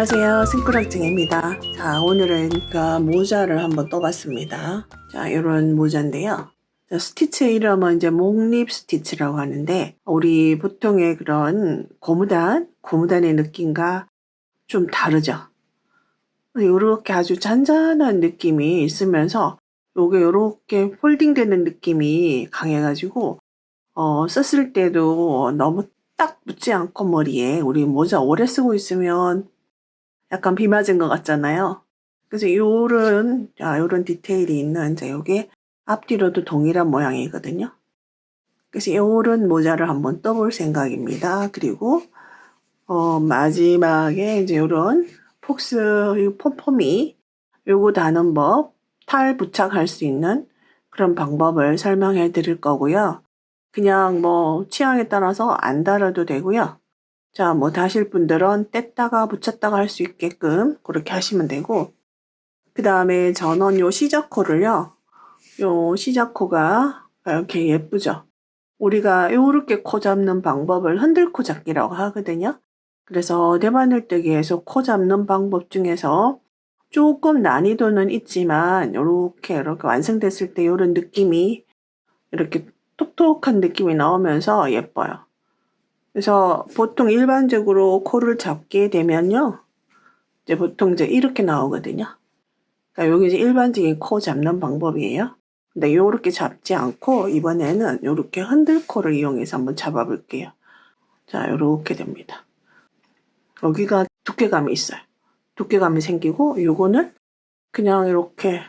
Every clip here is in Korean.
안녕하세요. 승꾸락증입니다. 자, 오늘은 모자를 한번 떠봤습니다. 자, 이런 모자인데요. 자, 스티치의 이름은 이제 목립 스티치라고 하는데, 우리 보통의 그런 고무단의 느낌과 좀 다르죠. 요렇게 아주 잔잔한 느낌이 있으면서, 요게 요렇게 폴딩되는 느낌이 강해가지고, 썼을 때도 너무 딱 붙지 않고 머리에 우리 모자 오래 쓰고 있으면 약간 비 맞은 것 같잖아요. 그래서 요런 디테일이 있는, 자, 요게 앞뒤로도 동일한 모양이거든요. 그래서 요런 모자를 한번 떠볼 생각입니다. 그리고, 마지막에 이제 요런 폭스, 폼폼이, 요거 다는 법, 탈 부착할 수 있는 그런 방법을 설명해 드릴 거고요. 그냥 뭐 취향에 따라서 안 달아도 되고요. 자, 뭐 다실 분들은 뗐다가 붙였다가 할 수 있게끔 그렇게 하시면 되고, 그 다음에 저는 요 시자코를요, 요 시자코가 이렇게 예쁘죠? 우리가 요렇게 코 잡는 방법을 흔들코 잡기라고 하거든요. 그래서 대바늘뜨기에서 코 잡는 방법 중에서 조금 난이도는 있지만, 요렇게 완성됐을 때 요런 느낌이, 이렇게 톡톡한 느낌이 나오면서 예뻐요. 그래서 보통 일반적으로 코를 잡게 되면요, 이제 보통 이제 이렇게 나오거든요. 그러니까 여기 이제 일반적인 코 잡는 방법이에요. 근데 요렇게 잡지 않고 이번에는 요렇게 흔들코를 이용해서 한번 잡아볼게요. 자, 요렇게 됩니다. 여기가 두께감이 있어요. 두께감이 생기고, 요거는 그냥 이렇게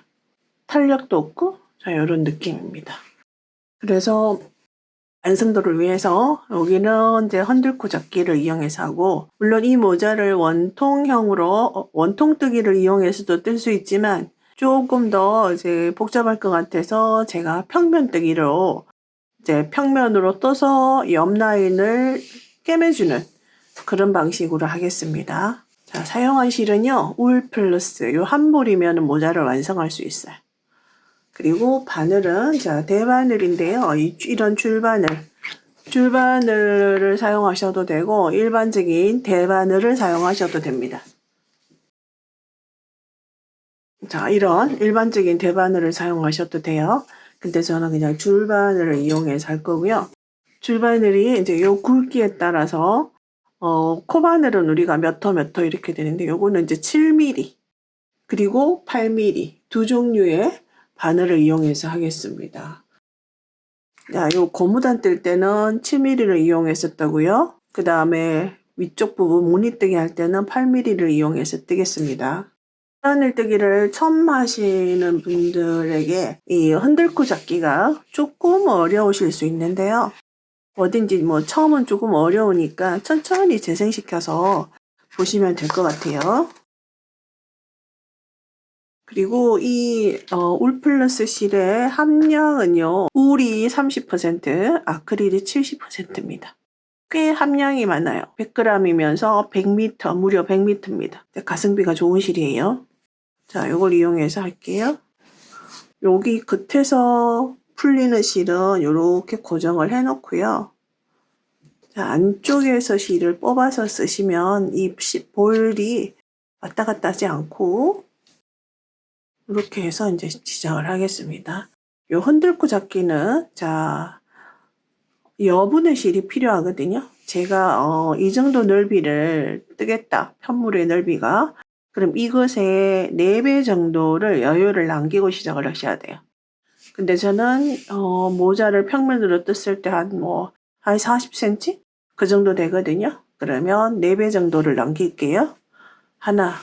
탄력도 없고, 자, 요런 느낌입니다. 그래서 완성도를 위해서 여기는 이제 흔들코 잡기를 이용해서 하고, 물론 이 모자를 원통형으로 원통뜨기를 이용해서도 뜰 수 있지만 조금 더 이제 복잡할 것 같아서 제가 평면뜨기로 이제 평면으로 떠서 옆 라인을 꿰매주는 그런 방식으로 하겠습니다. 자, 사용한 실은요, 울 플러스 요 한 볼이면 모자를 완성할 수 있어요. 그리고 바늘은, 자, 대바늘인데요. 이런 줄바늘을 사용하셔도 되고, 일반적인 대바늘을 사용하셔도 됩니다. 자, 이런 일반적인 대바늘을 사용하셔도 돼요. 근데 저는 그냥 줄바늘을 이용해서 할 거고요. 줄바늘이 이제 요 굵기에 따라서, 코바늘은 우리가 몇 호 이렇게 되는데, 요거는 이제 7mm, 그리고 8mm 두 종류의 바늘을 이용해서 하겠습니다. 자, 요 고무단 뜰 때는 7mm를 이용했었다고요. 그 다음에 위쪽 부분 무늬뜨기 할 때는 8mm를 이용해서 뜨겠습니다. 바늘 뜨기를 처음 하시는 분들에게 이 흔들코 잡기가 조금 어려우실 수 있는데요. 어딘지 뭐 처음은 조금 어려우니까 천천히 재생시켜서 보시면 될 것 같아요. 그리고 이 울 플러스 실의 함량은요, 울이 30%, 아크릴이 70%입니다. 꽤 함량이 많아요. 100g이면서 100m, 무려 100m입니다. 가성비가 좋은 실이에요. 자, 이걸 이용해서 할게요. 여기 끝에서 풀리는 실은 이렇게 고정을 해 놓고요. 자, 안쪽에서 실을 뽑아서 쓰시면 이 볼이 왔다 갔다 하지 않고 이렇게 해서 이제 시작을 하겠습니다. 요 흔들코 잡기는, 자, 여분의 실이 필요하거든요. 제가 이 정도 넓이를 뜨겠다, 편물의 넓이가. 그럼 이것의 4배 정도를 여유를 남기고 시작을 하셔야 돼요. 근데 저는 모자를 평면으로 떴을 때 한 40cm? 그 정도 되거든요. 그러면 4배 정도를 남길게요. 하나,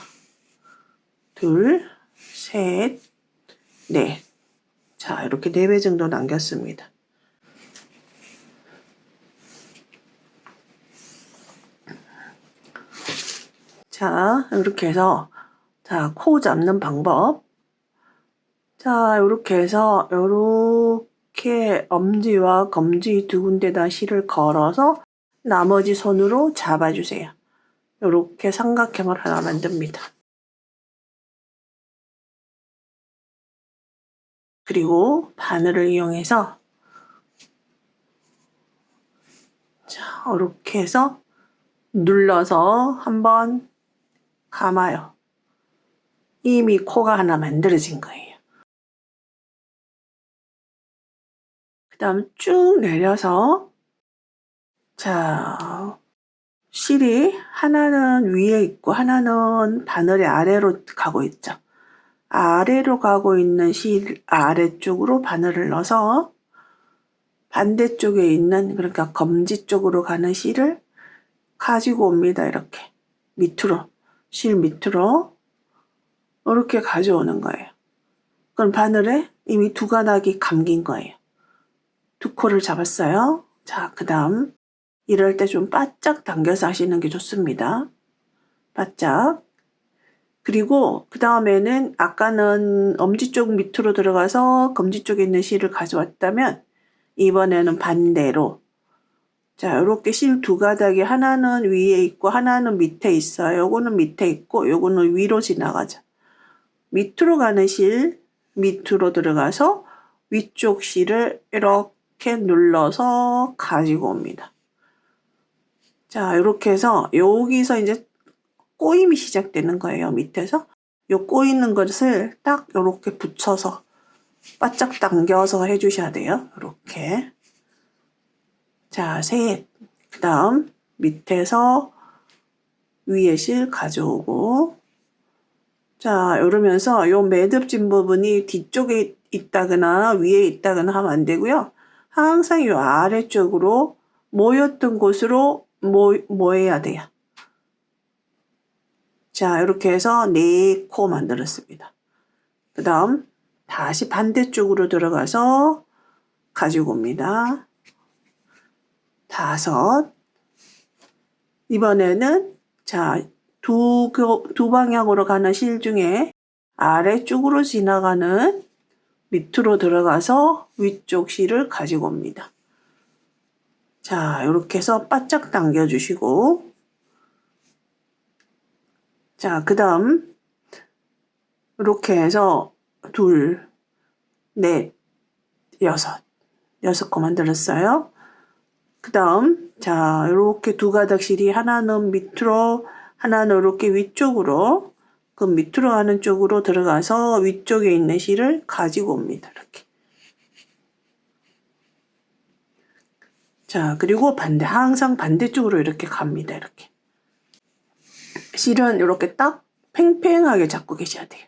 둘, 셋, 넷. 자, 이렇게 4배 정도 남겼습니다. 자, 이렇게 해서, 자, 코 잡는 방법. 자, 이렇게 해서, 이렇게 엄지와 검지 두 군데다 실을 걸어서 나머지 손으로 잡아주세요. 이렇게 삼각형을 하나 만듭니다. 그리고 바늘을 이용해서, 자, 이렇게 해서 눌러서 한번 감아요. 이미 코가 하나 만들어진 거예요. 그 다음 쭉 내려서, 자, 실이 하나는 위에 있고 하나는 바늘의 아래로 가고 있죠. 아래로 가고 있는 실 아래쪽으로 바늘을 넣어서 반대쪽에 있는, 그러니까 검지 쪽으로 가는 실을 가지고 옵니다. 이렇게 밑으로, 실 밑으로 이렇게 가져오는 거예요. 그럼 바늘에 이미 두 가닥이 감긴 거예요. 두 코를 잡았어요. 자, 그 다음 이럴 때 좀 바짝 당겨서 하시는 게 좋습니다. 바짝. 그리고 그 다음에는 아까는 엄지 쪽 밑으로 들어가서 검지 쪽에 있는 실을 가져왔다면 이번에는 반대로, 자, 이렇게 실 두 가닥이 하나는 위에 있고 하나는 밑에 있어요. 요거는 밑에 있고 요거는 위로 지나가죠. 밑으로 가는 실 밑으로 들어가서 위쪽 실을 이렇게 눌러서 가지고 옵니다. 자, 이렇게 해서 여기서 이제 꼬임이 시작되는 거예요. 밑에서 요 꼬이는 것을 딱 이렇게 붙여서 바짝 당겨서 해주셔야 돼요. 이렇게. 자, 셋. 그 다음 밑에서 위에 실 가져오고, 자, 이러면서 요 매듭진 부분이 뒤쪽에 있다거나 위에 있다거나 하면 안 되고요. 항상 요 아래쪽으로 모였던 곳으로 모여야 돼요. 자, 이렇게 해서 4코 만들었습니다. 그 다음 다시 반대쪽으로 들어가서 가지고 옵니다. 5. 이번에는 자, 두 방향으로 가는 실 중에 아래쪽으로 지나가는 밑으로 들어가서 위쪽 실을 가지고 옵니다. 자, 이렇게 해서 바짝 당겨주시고, 자, 그 다음 이렇게 해서 2, 4, 6코 만들었어요. 그 다음 자, 이렇게 두 가닥 실이 하나는 밑으로 하나는 이렇게 위쪽으로, 그 밑으로 가는 쪽으로 들어가서 위쪽에 있는 실을 가지고 옵니다. 이렇게. 자, 그리고 항상 반대쪽으로 이렇게 갑니다. 이렇게. 실은 이렇게 딱 팽팽하게 잡고 계셔야 돼요.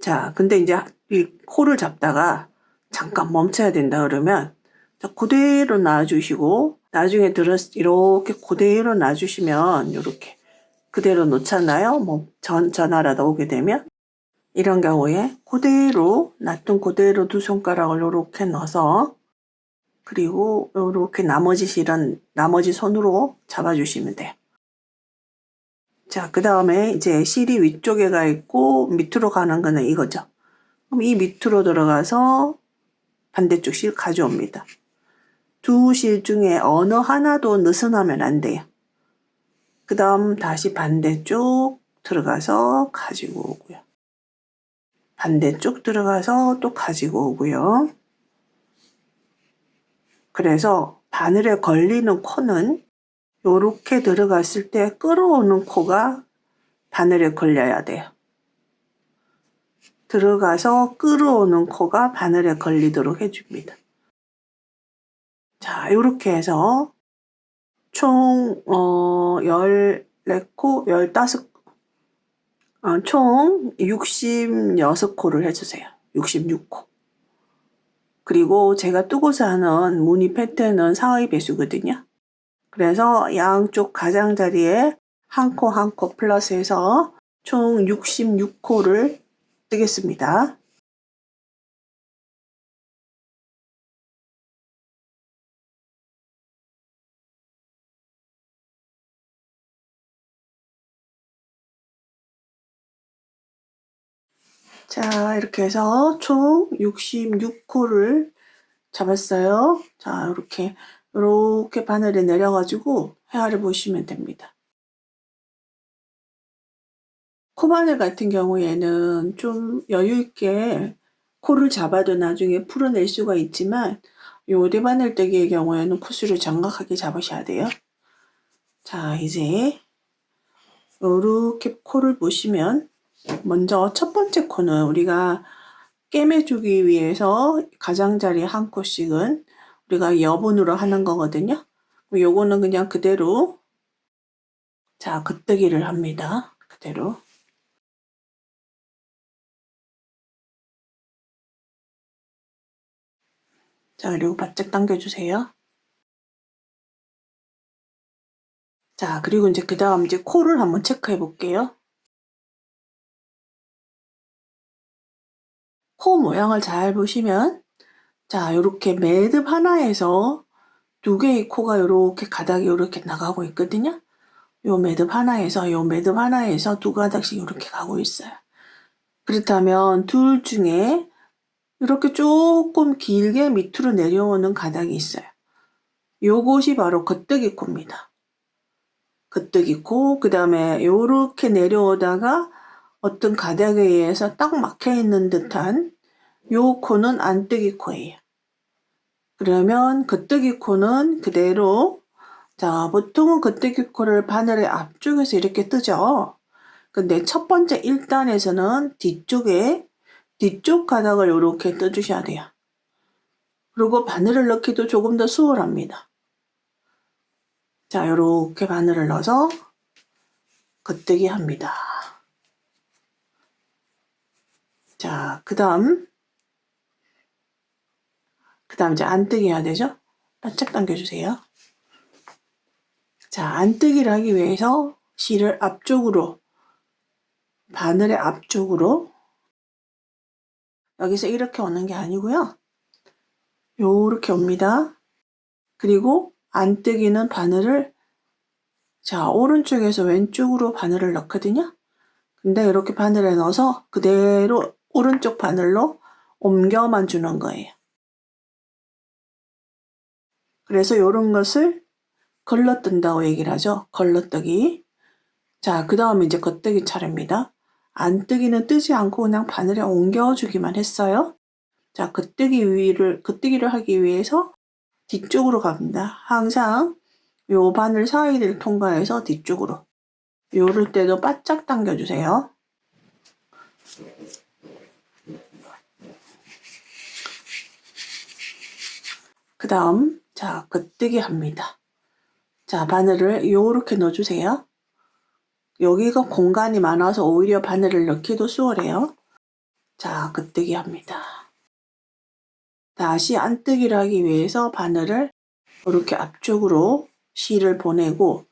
자, 근데 이제 이 코를 잡다가 잠깐 멈춰야 된다 그러면, 자, 그대로 놔주시고, 나중에 이렇게 그대로 놔주시면, 이렇게 그대로 놓잖아요. 뭐, 전화라도 오게 되면. 이런 경우에 그대로, 놔둔 그대로 두 손가락을 이렇게 넣어서, 그리고 이렇게 나머지 실은 나머지 손으로 잡아주시면 돼요. 자, 그 다음에 이제 실이 위쪽에 가 있고 밑으로 가는 거는 이거죠. 그럼 이 밑으로 들어가서 반대쪽 실 가져옵니다. 두 실 중에 어느 하나도 느슨하면 안 돼요. 그 다음 다시 반대쪽 들어가서 가지고 오고요. 반대쪽 들어가서 또 가지고 오고요. 그래서 바늘에 걸리는 코는 요렇게 들어갔을 때 끌어오는 코가 바늘에 걸려야 돼요. 들어가서 끌어오는 코가 바늘에 걸리도록 해줍니다. 자, 요렇게 해서 총 14코, 15, 총 66코를 해주세요. 66코. 그리고 제가 뜨고서 하는 무늬 패턴은 상의 배수거든요. 그래서 양쪽 가장자리에 한 코 한 코 플러스해서 총 66코를 뜨겠습니다. 자, 이렇게 해서 총 66코를 잡았어요. 자, 이렇게 바늘에 내려가지고 헤아려 보시면 됩니다. 코바늘 같은 경우에는 좀 여유 있게 코를 잡아도 나중에 풀어낼 수가 있지만, 요 대바늘 떼기의 경우에는 코수를 정확하게 잡으셔야 돼요. 자, 이제 요렇게 코를 보시면 먼저 첫 번째 코는 우리가 꿰매주기 위해서 가장자리 한 코씩은 우리가 여분으로 하는 거거든요. 요거는 그냥 그대로 자 겉뜨기를 합니다. 그대로. 자 그리고 바짝 당겨주세요. 자 그리고 이제 그 다음 이제 코를 한번 체크해 볼게요. 코 모양을 잘 보시면 자 요렇게 매듭 하나에서 두 개의 코가 요렇게 가닥이 요렇게 나가고 있거든요. 요 매듭 하나에서 두 가닥씩 이렇게 가고 있어요. 그렇다면 둘 중에 이렇게 조금 길게 밑으로 내려오는 가닥이 있어요. 요것이 바로 겉뜨기 코입니다. 겉뜨기 코, 그 다음에 요렇게 내려오다가 어떤 가닥에 의해서 딱 막혀 있는 듯한 요 코는 안뜨기 코예요. 그러면 겉뜨기 코는 그대로 자 보통은 겉뜨기 코를 바늘의 앞쪽에서 이렇게 뜨죠. 근데 첫 번째 1단에서는 뒤쪽 가닥을 이렇게 떠주셔야 돼요. 그리고 바늘을 넣기도 조금 더 수월합니다. 자, 이렇게 바늘을 넣어서 겉뜨기 합니다. 자, 그 다음 이제 안뜨기 해야 되죠? 바짝 당겨주세요. 자, 안뜨기를 하기 위해서 실을 앞쪽으로, 바늘의 앞쪽으로, 여기서 이렇게 오는 게 아니고요. 요렇게 옵니다. 그리고 안뜨기는 바늘을 자, 오른쪽에서 왼쪽으로 바늘을 넣거든요. 근데 이렇게 바늘에 넣어서 그대로 오른쪽 바늘로 옮겨만 주는 거예요. 그래서 이런 것을 걸러뜬다고 얘기를 하죠. 걸러뜨기. 자, 그 다음에 이제 겉뜨기 차례입니다. 안뜨기는 뜨지 않고 그냥 바늘에 옮겨주기만 했어요. 자, 겉뜨기를 하기 위해서 뒤쪽으로 갑니다. 항상 요 바늘 사이를 통과해서 뒤쪽으로. 요럴 때도 바짝 당겨주세요. 그 다음 자 겉뜨기 합니다. 자 바늘을 요렇게 넣어주세요. 여기가 공간이 많아서 오히려 바늘을 넣기도 수월해요. 자 겉뜨기 합니다. 다시 안뜨기를 하기 위해서 바늘을 이렇게 앞쪽으로 실을 보내고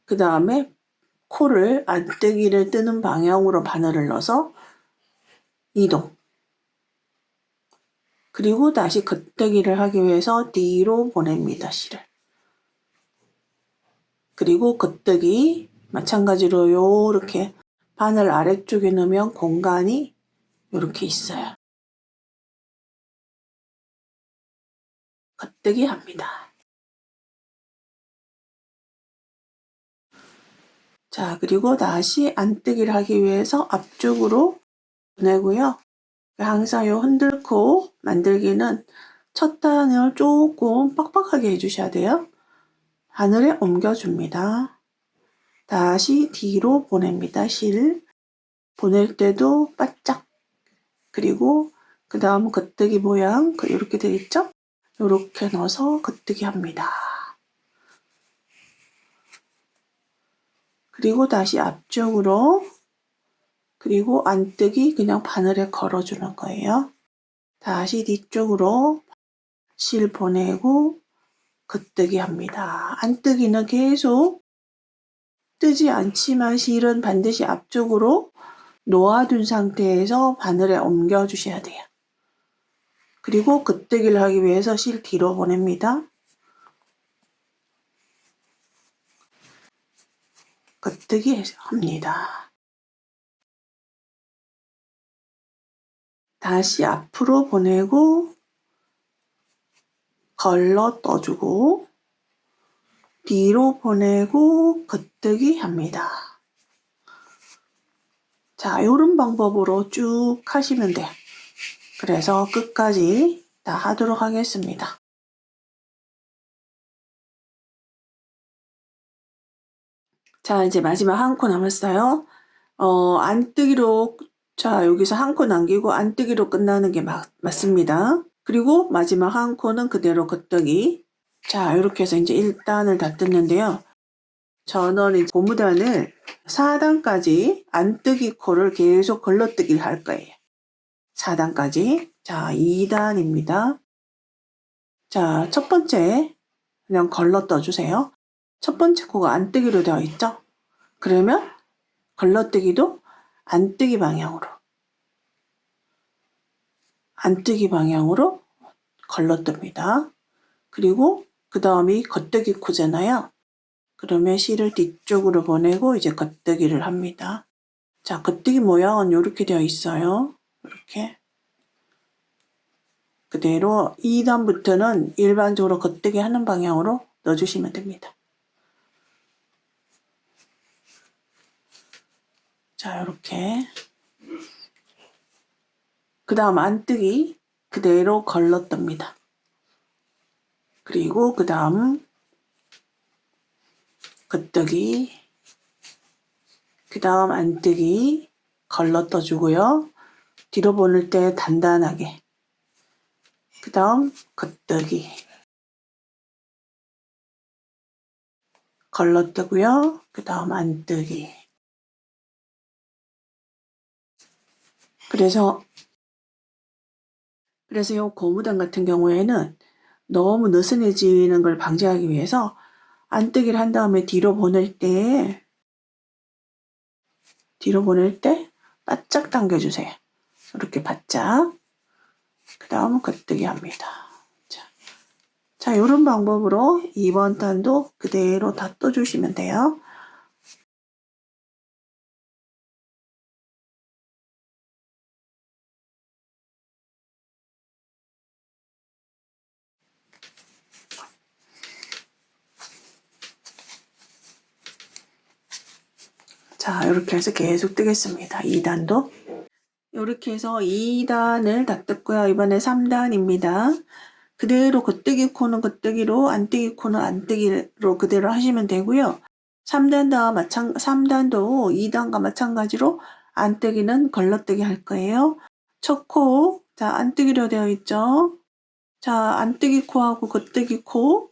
그 다음에 코를 안뜨기를 뜨는 방향으로 바늘을 넣어서 이동. 그리고 다시 겉뜨기를 하기 위해서 뒤로 보냅니다. 실을. 그리고 겉뜨기 마찬가지로 요렇게 바늘 아래쪽에 넣으면 공간이 요렇게 있어요. 겉뜨기 합니다. 자 그리고 다시 안뜨기를 하기 위해서 앞쪽으로 보내고요. 항상 요 흔들코 만들기는 첫 단을 조금 빡빡하게 해주셔야 돼요. 바늘에 옮겨줍니다. 다시 뒤로 보냅니다. 실 보낼 때도 바짝. 그리고 그 다음 겉뜨기 모양 이렇게 되겠죠? 이렇게 넣어서 겉뜨기 합니다. 그리고 다시 앞쪽으로 그리고 안뜨기 그냥 바늘에 걸어주는 거예요. 다시 뒤쪽으로 실 보내고 겉뜨기 합니다. 안뜨기는 계속 뜨지 않지만 실은 반드시 앞쪽으로 놓아둔 상태에서 바늘에 옮겨 주셔야 돼요. 그리고 겉뜨기를 하기 위해서 실 뒤로 보냅니다. 겉뜨기 합니다. 다시 앞으로 보내고 걸러 떠주고 뒤로 보내고 겉뜨기 합니다. 자, 이런 방법으로 쭉 하시면 돼요. 그래서 끝까지 다 하도록 하겠습니다. 자, 이제 마지막 한 코 남았어요. 안뜨기로, 자, 여기서 한 코 남기고 안뜨기로 끝나는 게 맞습니다. 그리고 마지막 한 코는 그대로 겉뜨기. 자, 이렇게 해서 이제 1단을 다 뜯는데요. 저는 이제 고무단을 4단까지 안뜨기 코를 계속 걸러뜨기를 할 거예요. 4단까지. 자, 2단입니다. 자, 첫 번째 그냥 걸러 떠주세요. 첫 번째 코가 안뜨기로 되어 있죠? 그러면 걸러뜨기도 안뜨기 방향으로 걸러뜹니다. 그리고 그 다음이 겉뜨기 코잖아요. 그러면 실을 뒤쪽으로 보내고 이제 겉뜨기를 합니다. 자, 겉뜨기 모양은 이렇게 되어 있어요. 이렇게. 그대로 2단부터는 일반적으로 겉뜨기 하는 방향으로 넣어주시면 됩니다. 자, 이렇게. 그 다음 안뜨기 그대로 걸러뜹니다. 그리고 그 다음 겉뜨기, 그 다음 안뜨기 걸러떠주고요. 뒤로 보낼 때 단단하게. 그 다음 겉뜨기 걸러뜨고요. 그 다음 안뜨기. 그래서 이 고무단 같은 경우에는 너무 느슨해지는 걸 방지하기 위해서 안뜨기를 한 다음에 뒤로 보낼 때 바짝 당겨주세요. 이렇게 바짝. 그 다음은 겉뜨기 합니다. 자, 이런 방법으로 2번 단도 그대로 다 떠주시면 돼요. 자, 이렇게 해서 계속 뜨겠습니다. 2단도. 이렇게 해서 2단을 다 떴고요. 이번에 3단입니다. 그대로 겉뜨기 코는 겉뜨기로, 안뜨기 코는 안뜨기로 그대로 하시면 되고요. 3단도 2단과 마찬가지로 안뜨기는 걸러뜨기 할 거예요. 첫 코, 자, 안뜨기로 되어 있죠. 자, 안뜨기 코하고 겉뜨기 코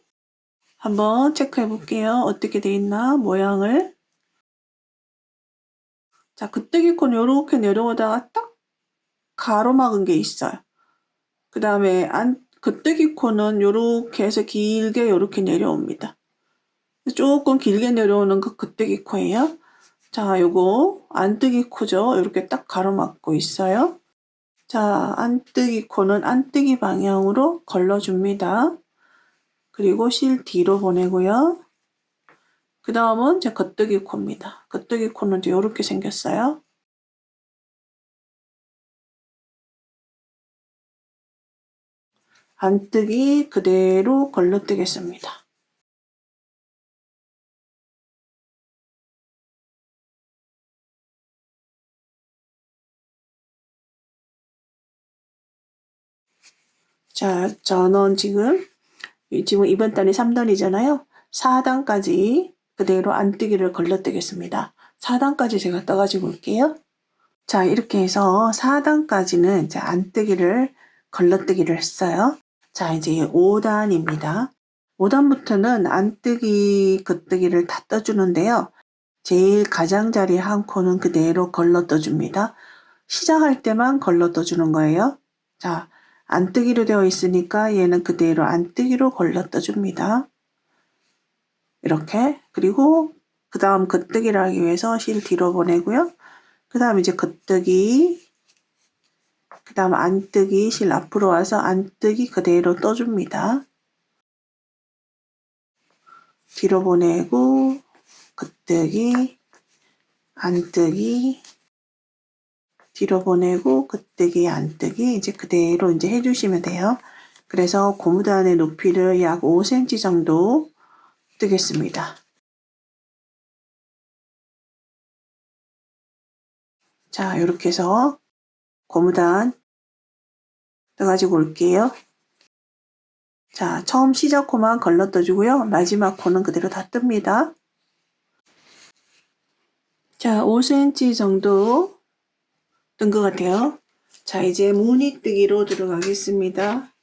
한번 체크해 볼게요. 어떻게 돼 있나, 모양을. 자, 겉뜨기 코는 이렇게 내려오다가 딱 가로막은 게 있어요. 그 다음에 겉뜨기 코는 이렇게 해서 길게 이렇게 내려옵니다. 조금 길게 내려오는 거 겉뜨기 코예요. 자, 요거 안뜨기 코죠. 이렇게 딱 가로막고 있어요. 자, 안뜨기 코는 안뜨기 방향으로 걸러줍니다. 그리고 실 뒤로 보내고요. 그 다음은 제 겉뜨기 코입니다. 겉뜨기 코는 이렇게 생겼어요. 안뜨기 그대로 걸러뜨겠습니다. 자, 저는 지금 이번 단이 3단이잖아요. 4단까지 그대로 안뜨기를 걸러뜨겠습니다. 4단까지 제가 떠가지고 올게요. 자, 이렇게 해서 4단까지는 이제 안뜨기를 걸러뜨기를 했어요. 자, 이제 5단입니다. 5단부터는 안뜨기, 겉뜨기를 다 떠주는데요. 제일 가장자리 한 코는 그대로 걸러떠줍니다. 시작할 때만 걸러떠주는 거예요. 자, 안뜨기로 되어 있으니까 얘는 그대로 안뜨기로 걸러떠줍니다. 이렇게. 그리고 그 다음 겉뜨기를 하기 위해서 실 뒤로 보내고요. 그 다음 이제 겉뜨기, 그 다음 안뜨기, 실 앞으로 와서 안뜨기 그대로 떠줍니다. 뒤로 보내고 겉뜨기, 안뜨기, 뒤로 보내고 겉뜨기, 안뜨기 이제 그대로 이제 해주시면 돼요. 그래서 고무단의 높이를 약 5cm 정도 뜨겠습니다. 자, 이렇게 해서 고무단 떠가지고 올게요. 자, 처음 시작 코만 걸러 떠주고요. 마지막 코는 그대로 다 뜹니다. 자, 5cm 정도 뜬 것 같아요. 자, 이제 무늬 뜨기로 들어가겠습니다.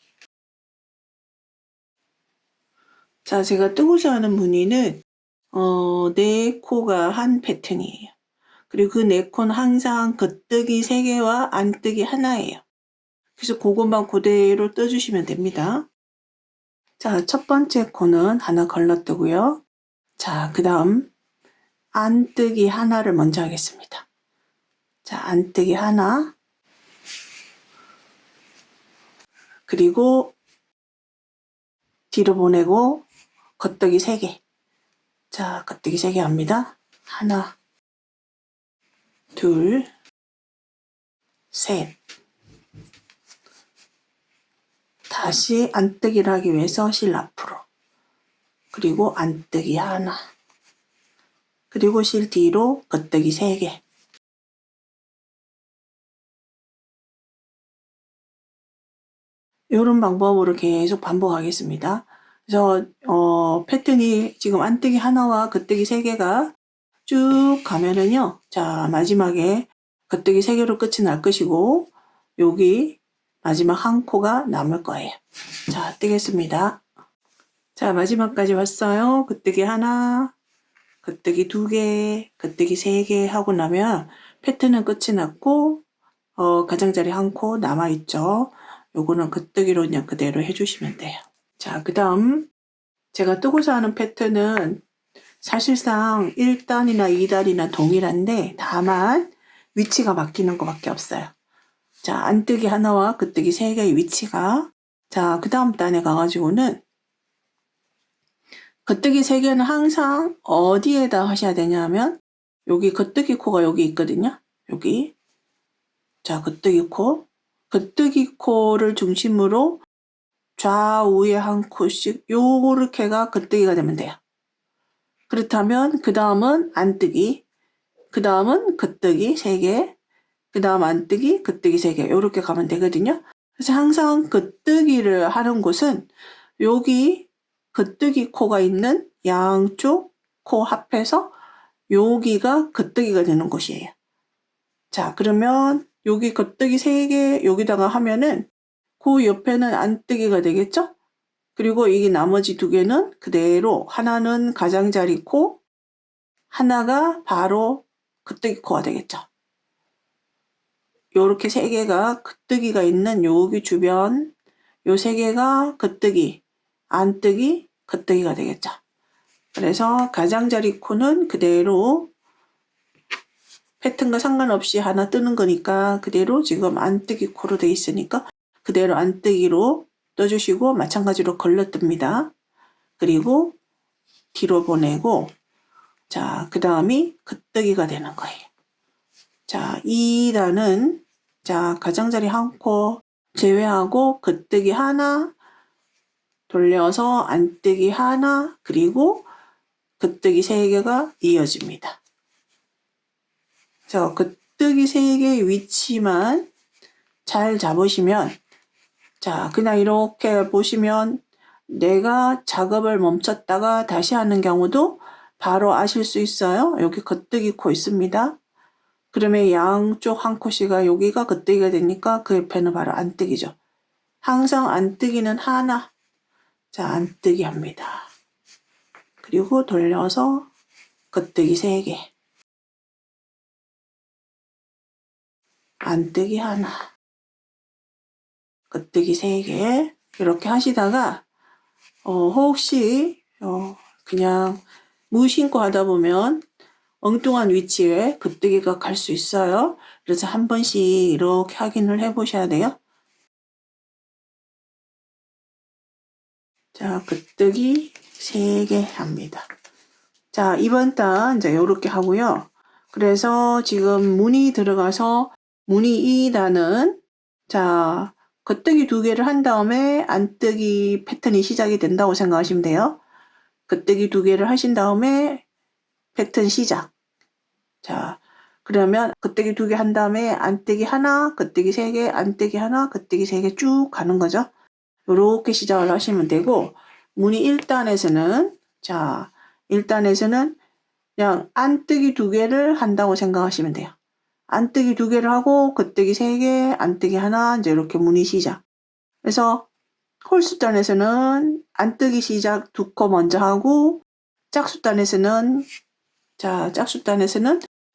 자, 제가 뜨고자 하는 무늬는 네 코가 한 패턴이에요. 그리고 그 네 코는 항상 겉뜨기 3개와 안뜨기 하나예요. 그래서 그것만 그대로 떠주시면 됩니다. 자, 첫 번째 코는 하나 걸러뜨고요. 자, 그 다음 안뜨기 하나를 먼저 하겠습니다. 자, 안뜨기 하나, 그리고 뒤로 보내고 겉뜨기 3개. 자, 겉뜨기 3개 합니다. 하나, 둘, 셋. 다시 안뜨기를 하기 위해서 실 앞으로. 그리고 안뜨기 하나. 그리고 실 뒤로 겉뜨기 3개. 이런 방법으로 계속 반복하겠습니다. 그래서 패턴이 지금 안뜨기 하나와 겉뜨기 3개가 쭉 가면은요. 자, 마지막에 겉뜨기 3개로 끝이 날 것이고 여기 마지막 한 코가 남을 거예요. 자, 뜨겠습니다. 자, 마지막까지 왔어요. 겉뜨기 하나, 겉뜨기 2개, 겉뜨기 3개 하고 나면 패턴은 끝이 났고 가장자리 한 코 남아있죠. 요거는 겉뜨기로 그냥 그대로 해주시면 돼요. 자, 그 다음 제가 뜨고자 하는 패턴은 사실상 1단이나 2단이나 동일한데 다만 위치가 바뀌는 것밖에 없어요. 자, 안뜨기 하나와 겉뜨기 3개의 위치가 자, 그 다음 단에 가가지고는 겉뜨기 3개는 항상 어디에다 하셔야 되냐면 여기 겉뜨기 코가 여기 있거든요. 여기 자, 겉뜨기 코. 겉뜨기 코를 중심으로 좌우에 한 코씩 요렇게가 겉뜨기가 되면 돼요. 그렇다면 그 다음은 안뜨기, 그 다음은 겉뜨기 3개, 그 다음 안뜨기, 겉뜨기 3개 요렇게 가면 되거든요. 그래서 항상 겉뜨기를 하는 곳은 여기 겉뜨기 코가 있는 양쪽 코 합해서 여기가 겉뜨기가 되는 곳이에요. 자, 그러면 여기 겉뜨기 3개 여기다가 하면은 그 옆에는 안뜨기가 되겠죠? 그리고 이게 나머지 2개는 그대로 하나는 가장자리 코, 하나가 바로 겉뜨기 코가 되겠죠. 요렇게 3개가 겉뜨기가 있는 여기 주변 요 3개가 겉뜨기, 안뜨기, 겉뜨기가 되겠죠. 그래서 가장자리 코는 그대로 패턴과 상관없이 하나 뜨는 거니까 그대로 지금 안뜨기 코로 돼 있으니까 그대로 안뜨기로 떠주시고 마찬가지로 걸러뜹니다. 그리고 뒤로 보내고 자, 그 다음이 겉뜨기가 되는 거예요. 자, 2단은 자, 가장자리 한 코 제외하고 겉뜨기 하나 돌려서 안뜨기 하나 그리고 겉뜨기 3개가 이어집니다. 그래서 겉뜨기 3개의 위치만 잘 잡으시면 자, 그냥 이렇게 보시면 내가 작업을 멈췄다가 다시 하는 경우도 바로 아실 수 있어요. 여기 겉뜨기 코 있습니다. 그러면 양쪽 한 코씨가 여기가 겉뜨기가 되니까 그 옆에는 바로 안뜨기죠. 항상 안뜨기는 하나. 자, 안뜨기 합니다. 그리고 돌려서 겉뜨기 3개. 안뜨기 하나. 겉뜨기 3개. 이렇게 하시다가 혹시 그냥 무심코 하다 보면 엉뚱한 위치에 겉뜨기가 갈 수 있어요. 그래서 한 번씩 이렇게 확인을 해 보셔야 돼요. 자, 겉뜨기 3개 합니다. 자, 이번 단 이제 이렇게 하고요. 그래서 지금 무늬 들어가서 무늬 2단은 자, 겉뜨기 2개를 한 다음에 안뜨기 패턴이 시작이 된다고 생각하시면 돼요. 겉뜨기 2개를 하신 다음에 패턴 시작. 자, 그러면 겉뜨기 2개 한 다음에 안뜨기 하나, 겉뜨기 3개, 안뜨기 하나, 겉뜨기 3개 쭉 가는 거죠. 이렇게 시작을 하시면 되고 무늬 1단에서는 자, 1단에서는 그냥 안뜨기 2개를 한다고 생각하시면 돼요. 안뜨기 2개를 하고 겉뜨기 3개, 안뜨기 하나, 이제 이렇게 무늬 시작. 그래서 홀수단에서는 안뜨기 시작 2코 먼저 하고, 짝수단에서는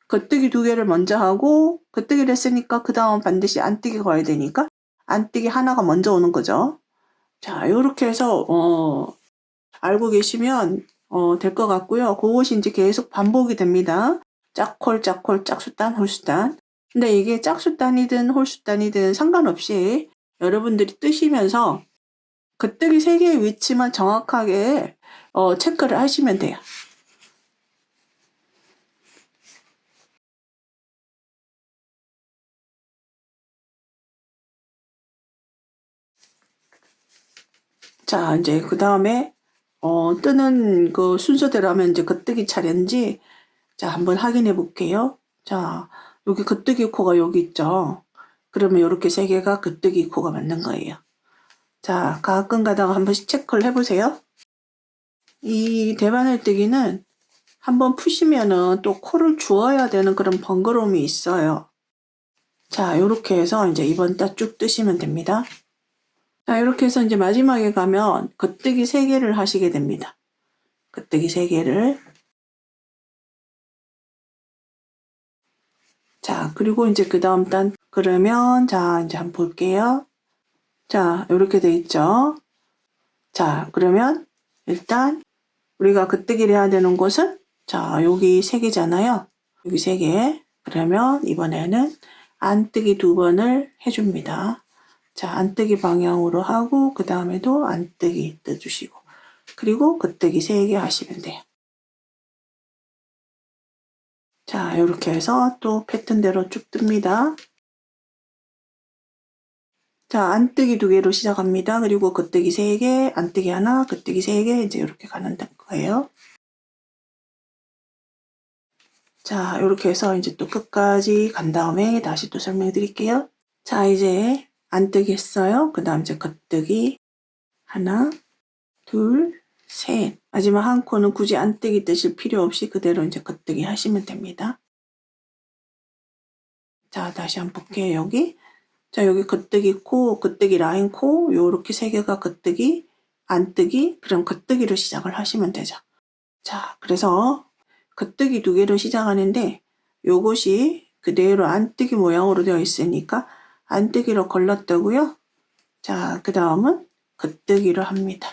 겉뜨기 2개를 먼저 하고, 겉뜨기를 했으니까 그 다음 반드시 안뜨기가 와야 되니까 안뜨기 하나가 먼저 오는 거죠. 자, 요렇게 해서 알고 계시면 될 것 같고요. 그것이 이제 계속 반복이 됩니다. 짝홀, 짝홀, 짝수단, 홀수단. 근데 이게 짝수단이든 홀수단이든 상관없이 여러분들이 뜨시면서 겉뜨기 3개의 위치만 정확하게 체크를 하시면 돼요. 자, 이제 그 다음에 뜨는 그 순서대로 하면 이제 겉뜨기 차례인지 자, 한번 확인해 볼게요. 자, 여기 겉뜨기 코가 여기 있죠. 그러면 이렇게 3개가 겉뜨기 코가 맞는 거예요. 자, 가끔 가다가 한 번씩 체크를 해보세요. 이 대바늘뜨기는 한번 푸시면은 또 코를 주어야 되는 그런 번거로움이 있어요. 자, 이렇게 해서 이제 이번 달 쭉 뜨시면 됩니다. 자, 이렇게 해서 이제 마지막에 가면 겉뜨기 3개를 하시게 됩니다. 겉뜨기 3개를. 자, 그리고 이제 그 다음 단, 그러면, 자, 이제 한번 볼게요. 자, 이렇게 돼 있죠. 자, 그러면 일단 우리가 겉뜨기를 해야 되는 곳은 자, 여기 3개잖아요. 여기 3개. 그러면 이번에는 안뜨기 2번을 해줍니다. 자, 안뜨기 방향으로 하고 그 다음에도 안뜨기 떠주시고 그리고 겉뜨기 3개 하시면 돼요. 자, 이렇게 해서 또 패턴대로 쭉 뜹니다. 자, 안뜨기 2개로 시작합니다. 그리고 겉뜨기 3개, 안뜨기 하나, 겉뜨기 3개 이제 이렇게 가는 거예요. 자, 이렇게 해서 이제 또 끝까지 간 다음에 다시 또 설명해 드릴게요. 자, 이제 안뜨기 했어요. 그 다음 이제 겉뜨기 하나, 둘, 셋. 마지막 한 코는 굳이 안뜨기 뜨실 필요 없이 그대로 이제 겉뜨기 하시면 됩니다. 자, 다시 한번 볼게요. 여기. 자, 여기 겉뜨기 코, 겉뜨기 라인 코, 요렇게 3개가 겉뜨기, 안뜨기, 그럼 겉뜨기로 시작을 하시면 되죠. 자, 그래서 겉뜨기 2개로 시작하는데 요것이 그대로 안뜨기 모양으로 되어 있으니까 안뜨기로 걸렀다고요. 자, 그 다음은 겉뜨기로 합니다.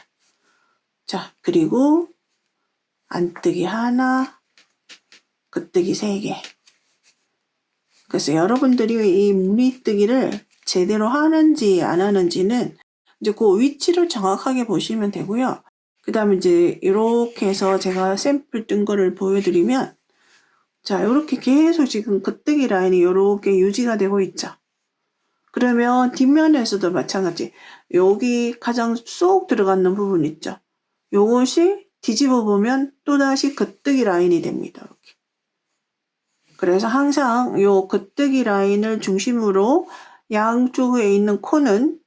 자, 그리고 안뜨기 하나, 겉뜨기 3개. 그래서 여러분들이 이 무늬뜨기를 제대로 하는지 안 하는지는 이제 그 위치를 정확하게 보시면 되고요. 그 다음에 이제 이렇게 해서 제가 샘플 뜬 거를 보여드리면 자, 이렇게 계속 지금 겉뜨기 라인이 이렇게 유지가 되고 있죠. 그러면 뒷면에서도 마찬가지. 여기 가장 쏙 들어가는 부분 있죠. 요것이 뒤집어 보면 또다시 겉뜨기 라인이 됩니다. 이렇게. 그래서 항상 요 겉뜨기 라인을 중심으로 양쪽에 있는 코는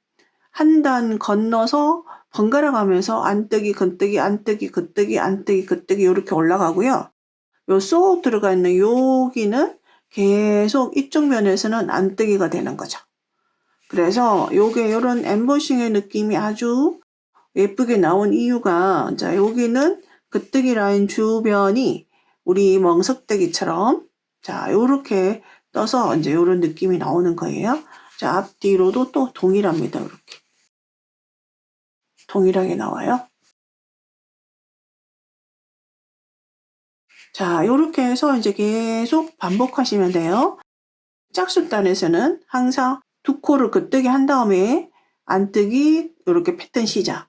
한 단 건너서 번갈아 가면서 안뜨기, 겉뜨기, 안뜨기, 겉뜨기, 안뜨기, 겉뜨기 이렇게 올라가고요. 요 쏙 들어가 있는 여기는 계속 이쪽 면에서는 안뜨기가 되는 거죠. 그래서 요게 요런 엠보싱의 느낌이 아주 예쁘게 나온 이유가 자, 여기는 겉뜨기 라인 주변이 우리 멍석뜨기처럼 자, 요렇게 떠서 이제 요런 느낌이 나오는 거예요. 자, 앞뒤로도 또 동일합니다. 이렇게. 동일하게 나와요. 자, 요렇게 해서 이제 계속 반복하시면 돼요. 짝수단에서는 항상 2코를 겉뜨기 한 다음에 안뜨기 이렇게 패턴 시작.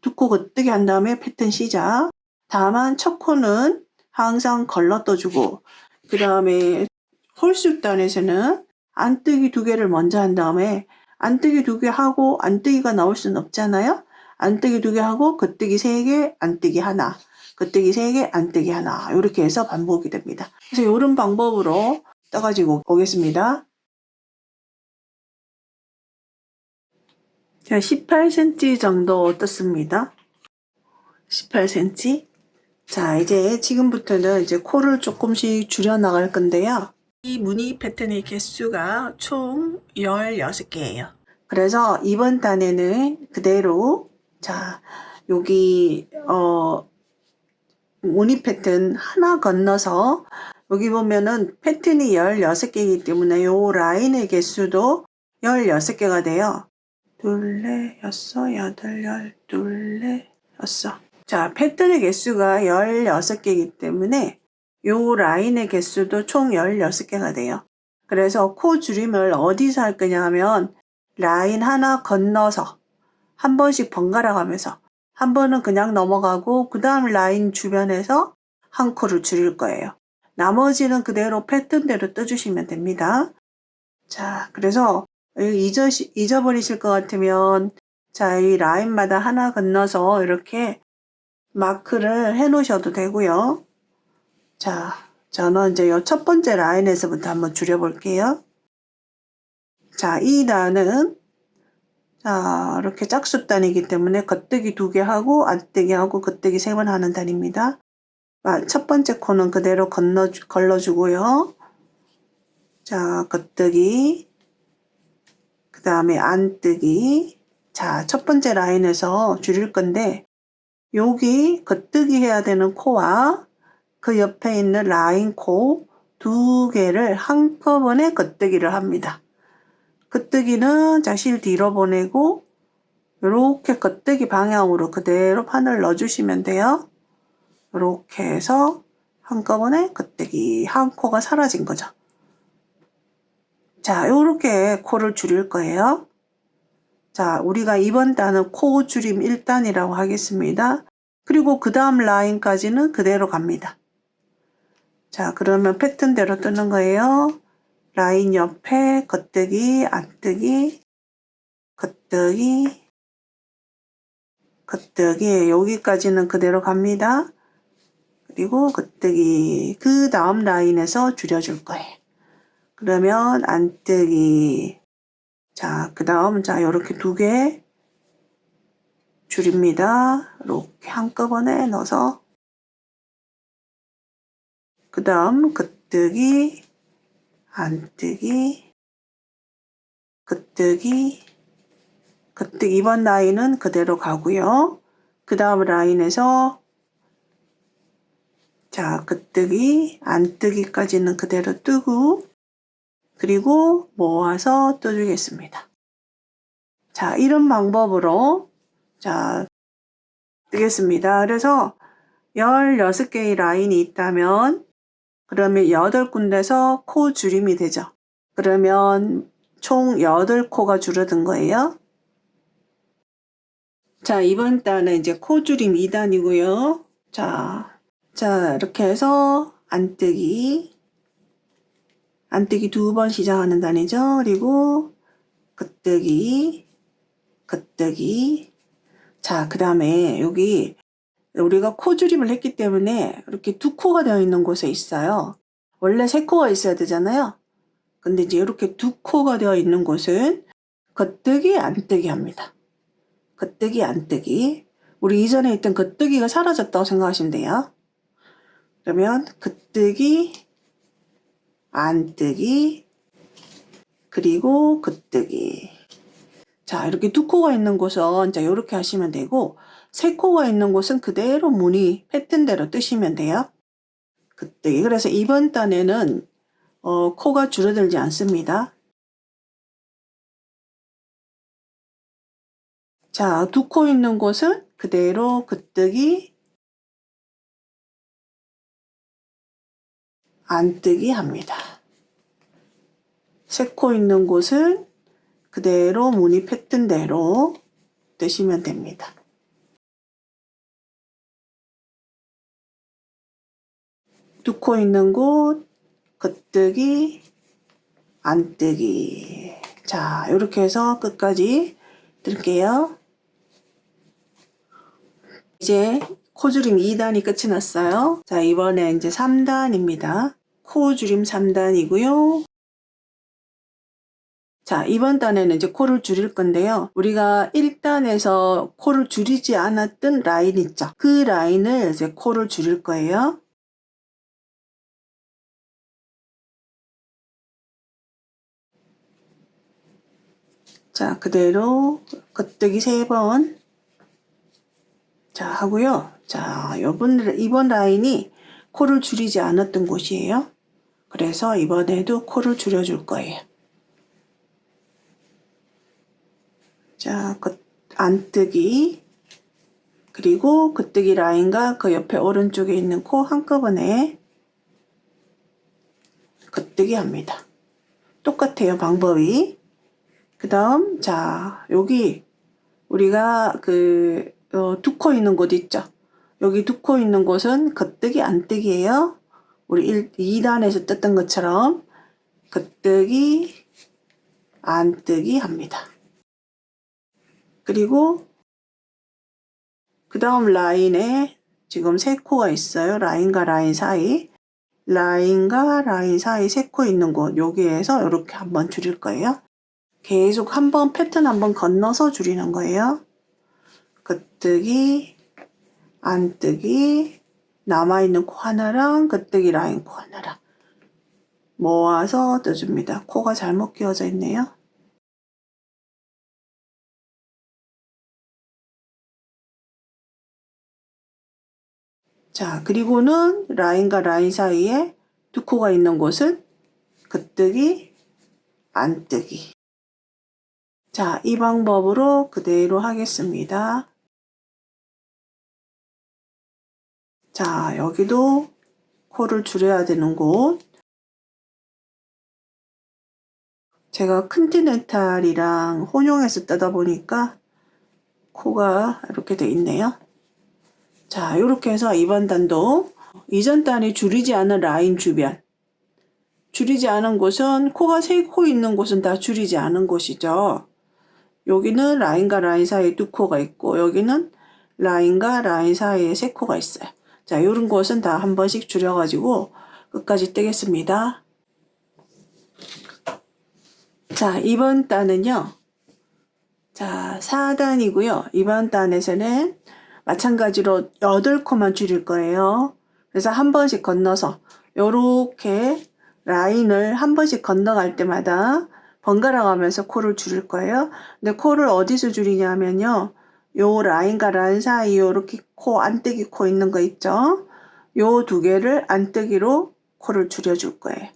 2코 겉뜨기 한 다음에 패턴 시작. 다만 첫 코는 항상 걸러 떠주고 그 다음에 홀수단에서는 안뜨기 2개를 먼저 한 다음에 안뜨기 2개 하고 안뜨기가 나올 수는 없잖아요. 안뜨기 2개 하고 겉뜨기 3개, 안뜨기 하나. 겉뜨기 3개, 안뜨기 하나. 이렇게 해서 반복이 됩니다. 그래서 이런 방법으로 떠가지고 오겠습니다. 자, 18cm 정도 떴습니다. 18cm. 자, 이제 지금부터는 이제 코를 조금씩 줄여 나갈 건데요. 이 무늬 패턴의 개수가 총 16개예요. 그래서 이번 단에는 그대로 자, 여기 무늬 패턴 하나 건너서 여기 보면은 패턴이 16개이기 때문에 요 라인의 개수도 16개가 돼요. 둘, 넷, 여섯, 여덟, 열, 둘, 넷, 여섯. 자, 패턴의 개수가 16개이기 때문에 요 라인의 개수도 총 16개가 돼요. 그래서 코 줄임을 어디서 할 거냐 하면 라인 하나 건너서 한 번씩 번갈아 가면서 한 번은 그냥 넘어가고 그 다음 라인 주변에서 한 코를 줄일 거예요. 나머지는 그대로 패턴대로 떠주시면 됩니다. 자, 그래서 잊어버리실 것 같으면 자, 이 라인마다 하나 건너서 이렇게 마크를 해 놓으셔도 되고요. 자, 저는 이제 이 첫 번째 라인에서부터 한번 줄여볼게요. 자, 이 단은 자, 이렇게 짝수단이기 때문에 겉뜨기 2개 하고 안뜨기 하고 겉뜨기 3번 하는 단입니다. 첫 번째 코는 그대로 걸러주고요. 자, 겉뜨기 그 다음에 안뜨기. 자, 첫 번째 라인에서 줄일 건데 여기 겉뜨기 해야 되는 코와 그 옆에 있는 라인 코 2개를 한꺼번에 겉뜨기를 합니다. 겉뜨기는 자, 실 뒤로 보내고 이렇게 겉뜨기 방향으로 그대로 판을 넣어주시면 돼요. 이렇게 해서 한꺼번에 겉뜨기 한 코가 사라진 거죠. 자, 이렇게 코를 줄일 거예요. 자, 우리가 이번 단은 코 줄임 1단이라고 하겠습니다. 그리고 그 다음 라인까지는 그대로 갑니다. 자, 그러면 패턴대로 뜨는 거예요. 라인 옆에 겉뜨기, 안뜨기, 겉뜨기, 겉뜨기. 여기까지는 그대로 갑니다. 그리고 겉뜨기. 그 다음 라인에서 줄여줄 거예요. 그러면 안뜨기. 자, 그 다음, 자, 요렇게 2개 줄입니다. 이렇게 한꺼번에 넣어서. 그 다음, 겉뜨기, 안뜨기, 겉뜨기, 겉뜨기. 이번 라인은 그대로 가고요. 그 다음 라인에서 자, 겉뜨기, 안뜨기까지는 그대로 뜨고 그리고 모아서 떠주겠습니다. 자, 이런 방법으로 자, 뜨겠습니다. 그래서 16개의 라인이 있다면 그러면 8군데서 코 줄임이 되죠. 그러면 총 8코가 줄어든 거예요. 자, 이번 단은 이제 코 줄임 2단이고요. 자, 이렇게 해서 안뜨기 2번 시작하는 단이죠. 그리고 겉뜨기, 겉뜨기. 자, 그 다음에 여기 우리가 코 줄임을 했기 때문에 이렇게 2코가 되어 있는 곳에 있어요. 원래 3코가 있어야 되잖아요. 근데 이제 이렇게 2코가 되어 있는 곳은 겉뜨기, 안뜨기 합니다. 겉뜨기, 안뜨기. 우리 이전에 있던 겉뜨기가 사라졌다고 생각하시면 돼요. 그러면 겉뜨기, 안뜨기, 그리고 겉뜨기. 자, 이렇게 2코가 있는 곳은 자, 이렇게 하시면 되고 3코가 있는 곳은 그대로 무늬 패턴대로 뜨시면 돼요. 겉뜨기. 그래서 이번 단에는 코가 줄어들지 않습니다. 자, 2코 있는 곳은 그대로 겉뜨기, 안뜨기 합니다. 3코 있는 곳은 그대로 무늬 패턴대로 뜨시면 됩니다. 2코 있는 곳, 겉뜨기, 안뜨기. 자, 이렇게 해서 끝까지 뜰게요. 이제 코줄임 2단이 끝이 났어요. 자, 이번에 이제 3단입니다. 코줄임 3단이고요. 자, 이번 단에는 이제 코를 줄일 건데요. 우리가 1단에서 코를 줄이지 않았던 라인 있죠? 그 라인을 이제 코를 줄일 거예요. 자, 그대로 겉뜨기 3번. 자, 하고요. 자, 이번 라인이 코를 줄이지 않았던 곳이에요. 그래서 이번에도 코를 줄여줄 거예요. 자, 안뜨기, 그리고 겉뜨기 라인과 그 옆에 오른쪽에 있는 코 한꺼번에 겉뜨기 합니다. 똑같아요, 방법이. 그 다음, 자, 여기 우리가 두 코 있는 곳 있죠? 여기 두 코 있는 곳은 겉뜨기, 안뜨기예요. 우리 2단에서 떴던 것처럼 겉뜨기, 안뜨기 합니다. 그리고 그 다음 라인에 지금 3코가 있어요. 라인과 라인 사이. 라인과 라인 사이 3코 있는 곳, 여기에서 이렇게 한번 줄일 거예요. 계속 한번 패턴 한번 건너서 줄이는 거예요. 겉뜨기, 안뜨기, 남아있는 코 하나랑 겉뜨기 라인 코 하나랑 모아서 떠줍니다. 코가 잘못 끼워져 있네요. 자, 그리고는 라인과 라인 사이에 두 코가 있는 곳은 겉뜨기, 안뜨기. 자, 이 방법으로 그대로 하겠습니다. 자, 여기도 코를 줄여야 되는 곳. 제가 컨티넨탈이랑 혼용해서 뜨다 보니까 코가 이렇게 돼 있네요. 자, 이렇게 해서 이번 단도 이전 단이 줄이지 않은 라인 주변, 줄이지 않은 곳은 코가 3코 있는 곳은 다 줄이지 않은 곳이죠. 여기는 라인과 라인 사이에 2코가 있고 여기는 라인과 라인 사이에 3코가 있어요. 자, 이런 곳은 다 한 번씩 줄여가지고 끝까지 뜨겠습니다. 자, 이번 단은요. 자, 4단이고요. 이번 단에서는 마찬가지로 8코만 줄일 거예요. 그래서 한 번씩 건너서 요렇게 라인을 한 번씩 건너갈 때마다 번갈아 가면서 코를 줄일 거예요. 근데 코를 어디서 줄이냐면요. 요 라인과 라인 사이 요렇게 코, 안뜨기 코 있는 거 있죠? 요 2개를 안뜨기로 코를 줄여줄 거예요.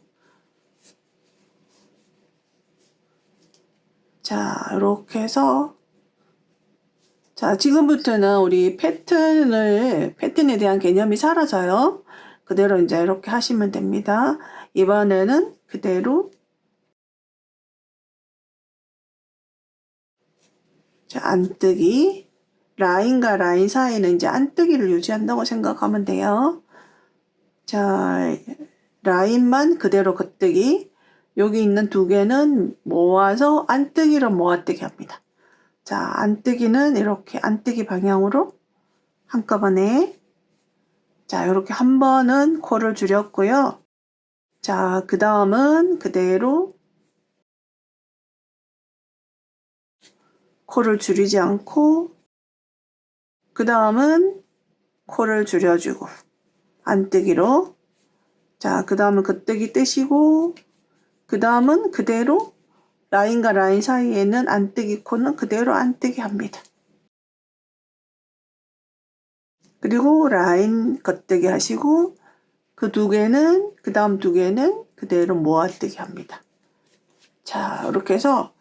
자, 이렇게 해서 자, 지금부터는 우리 패턴에 대한 개념이 사라져요. 그대로 이제 이렇게 하시면 됩니다. 이번에는 그대로 자, 안뜨기, 라인과 라인 사이는 이제 안뜨기를 유지한다고 생각하면 돼요. 자, 라인만 그대로 겉뜨기, 여기 있는 2개는 모아서 안뜨기로 모아뜨기 합니다. 자, 안뜨기는 이렇게 안뜨기 방향으로 한꺼번에 자, 이렇게 한 번은 코를 줄였고요. 자, 그 다음은 그대로 코를 줄이지 않고 그 다음은 코를 줄여주고 안뜨기로 자, 그 다음은 겉뜨기 떼시고 그 다음은 그대로 라인과 라인 사이에는 안뜨기 코는 그대로 안뜨기 합니다. 그리고 라인 겉뜨기 하시고 그 2개는 그 다음 2개는 그대로 모아뜨기 합니다. 자, 이렇게 해서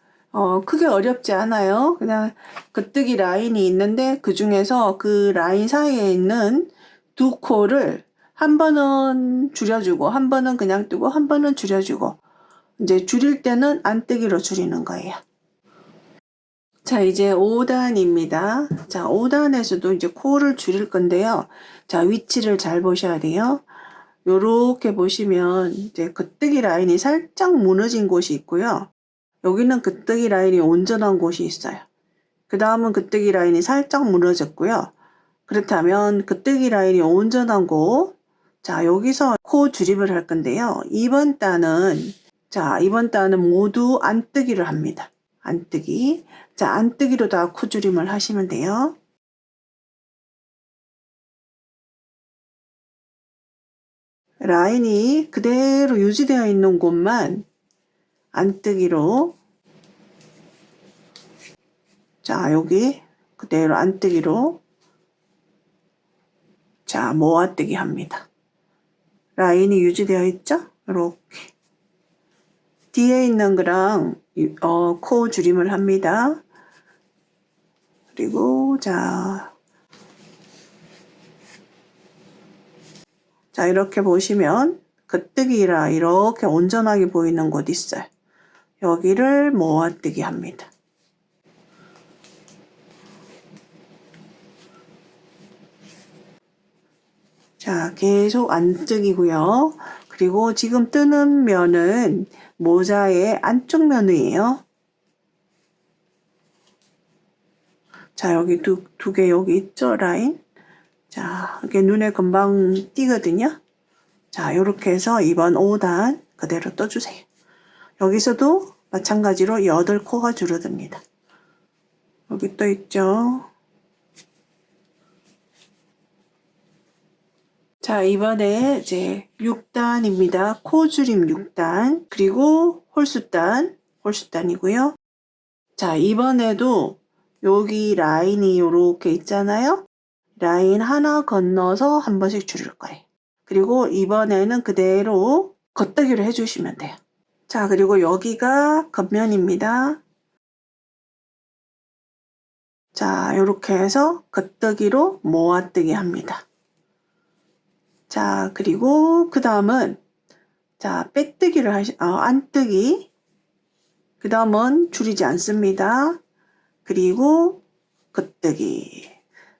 크게 어렵지 않아요. 그냥 겉뜨기 라인이 있는데 그 중에서 그 라인 사이에 있는 2코를 한 번은 줄여주고 한 번은 그냥 뜨고 한 번은 줄여주고 이제 줄일 때는 안뜨기로 줄이는 거예요. 자, 이제 5단입니다. 자, 5단에서도 이제 코를 줄일 건데요. 자, 위치를 잘 보셔야 돼요. 요렇게 보시면 이제 겉뜨기 라인이 살짝 무너진 곳이 있고요. 여기는 겉뜨기 라인이 온전한 곳이 있어요. 그 다음은 겉뜨기 라인이 살짝 무너졌고요. 그렇다면 겉뜨기 라인이 온전한 곳, 자, 여기서 코 줄입을 할 건데요. 이번 단은 자, 이번 단은 모두 안뜨기를 합니다. 안뜨기. 자, 안뜨기로 다 코줄임을 하시면 돼요. 라인이 그대로 유지되어 있는 곳만 안뜨기로, 자, 여기 그대로 안뜨기로, 자, 모아뜨기 합니다. 라인이 유지되어 있죠? 이렇게 뒤에 있는 거랑 코 줄임을 합니다. 그리고 자 이렇게 보시면 겉뜨기라 이렇게 온전하게 보이는 곳 있어요. 여기를 모아뜨기 합니다. 자, 계속 안뜨기고요. 그리고 지금 뜨는 면은 모자의 안쪽 면이에요. 자, 여기 두 개 여기 있죠, 라인. 자, 이게 눈에 금방 띄거든요. 자, 이렇게 해서 2번 5단 그대로 떠주세요. 여기서도 마찬가지로 8코가 줄어듭니다. 여기 또 있죠. 자, 이번에 이제 6단입니다. 코줄임 6단, 그리고 홀수단이고요. 자, 이번에도 여기 라인이 이렇게 있잖아요. 라인 하나 건너서 한 번씩 줄일 거예요. 그리고 이번에는 그대로 겉뜨기를 해주시면 돼요. 자, 그리고 여기가 겉면입니다. 자, 이렇게 해서 겉뜨기로 모아뜨기 합니다. 자, 그리고 그 다음은 자, 빼뜨기를 안뜨기. 그 다음은 줄이지 않습니다. 그리고 겉뜨기.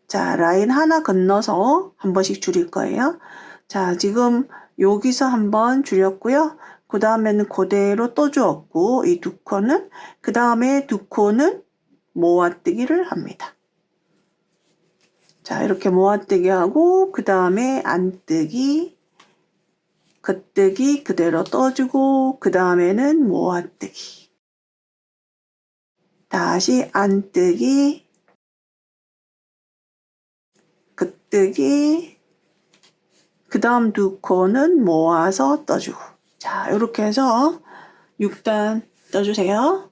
자, 라인 하나 건너서 한 번씩 줄일 거예요. 자, 지금 여기서 한 번 줄였고요. 그 다음에는 그대로 또 주었고, 이 두 코는, 그 다음에 두 코는 모아뜨기를 합니다. 자, 이렇게 모아뜨기 하고, 그 다음에 안뜨기, 겉뜨기 그대로 떠주고, 그 다음에는 모아뜨기. 다시 안뜨기, 겉뜨기, 그 다음 두 코는 모아서 떠주고. 자, 이렇게 해서 6단 떠주세요.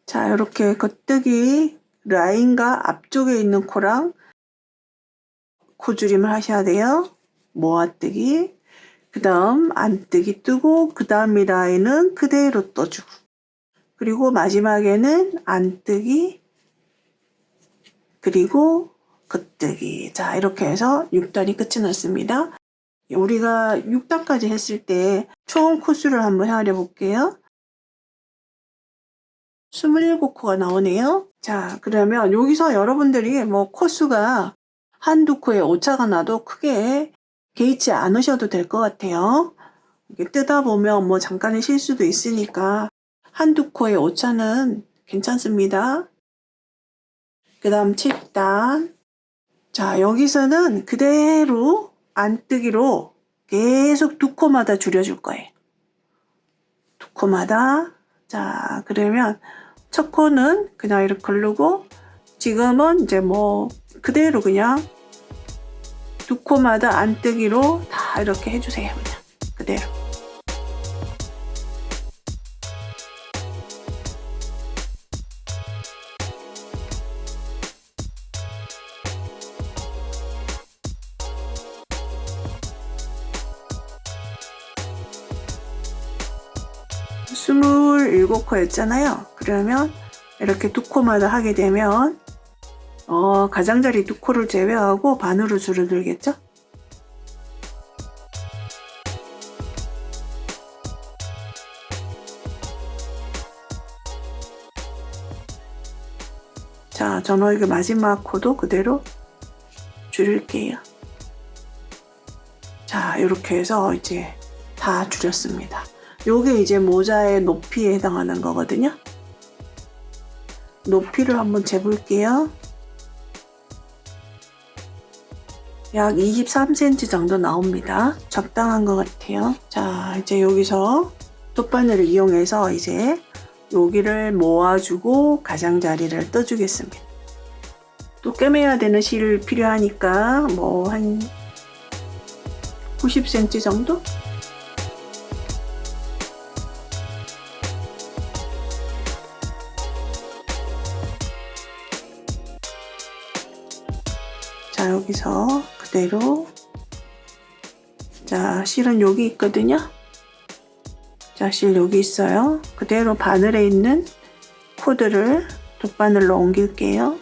자, 이렇게 겉뜨기 라인과 앞쪽에 있는 코랑 코줄임을 하셔야 돼요. 모아뜨기, 그 다음 안뜨기 뜨고, 그 다음 이 라인은 그대로 떠주고, 그리고 마지막에는 안뜨기, 그리고 겉뜨기. 자, 이렇게 해서 6단이 끝이 났습니다. 우리가 6단까지 했을 때 총 코수를 한번 헤아려 볼게요. 27코가 나오네요. 자, 그러면 여기서 여러분들이 뭐 코수가 한두 코에 오차가 나도 크게 개의치 않으셔도 될 것 같아요. 이렇게 뜨다 보면 뭐 잠깐의 실수도 있으니까 한두 코의 오차는 괜찮습니다. 그 다음 7단. 자, 여기서는 그대로 안뜨기로 계속 두 코마다 줄여줄 거예요. 두 코마다. 자, 그러면 첫 코는 그냥 이렇게 걸르고, 지금은 이제 뭐 그대로 그냥 두 코마다 안뜨기로 다 이렇게 해주세요. 그냥 그대로. (27) 코였잖아요. 그러면 이렇게 두 코마다 하게 되면 가장자리 두 코를 제외하고 반으로 줄어들겠죠? 자, 저는 이게 마지막 코도 그대로 줄일게요. 자, 이렇게 해서 이제 다 줄였습니다. 요게 이제 모자의 높이에 해당하는 거거든요. 높이를 한번 재볼게요. 약 23cm 정도 나옵니다. 적당한 것 같아요. 자, 이제 여기서 톱바늘을 이용해서 이제 여기를 모아주고 가장자리를 떠주겠습니다. 또 꿰매야 되는 실 필요하니까 뭐 한 90cm 정도? 자, 여기서 그대로, 자, 실은 여기 있거든요. 자, 실 여기 있어요. 그대로 바늘에 있는 코드를 돗바늘로 옮길게요.